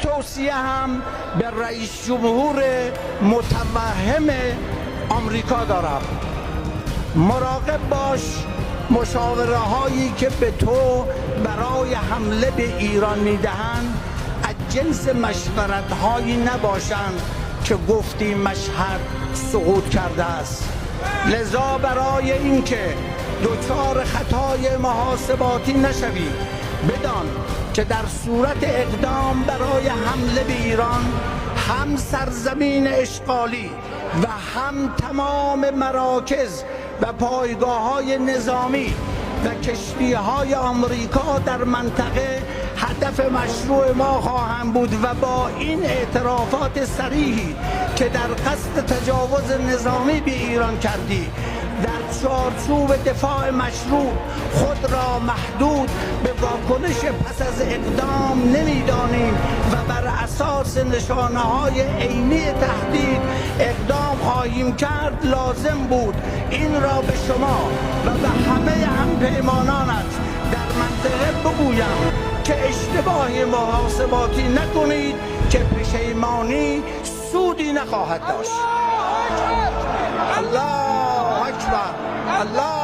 توصیه هم به رئیس جمهور متوهم آمریکا دارم. مراقب باش مشاوره هایی که به تو برای حمله به ایران میدهند از جنس مشورت هایی نباشند که گفتی مشهد سقوط کرده است. لذا برای اینکه دچار خطای محاسباتی نشوی، بدان که در صورت اقدام برای حمله به ایران هم سرزمین اشغالی و هم تمام مراکز و پایگاه‌های نظامی و کشتی‌های آمریکا در منطقه هدف مشروع ما خواهند بود و با این اعترافات صریحی که در قصد تجاوز نظامی به ایران کردی در چارچوب دفاع مشروع خود را محدود به واکنش پس از اقدام نمی‌دانیم و بر اساس نشانه‌های عینی تهدید اقدام خواهیم کرد، لازم بود این را به شما و به همه همپیمانانت در منطقه بگویم که اشتباهی محاسباتی نکنید که پشیمانی سودی نخواهد داشت. الله اکبر. الله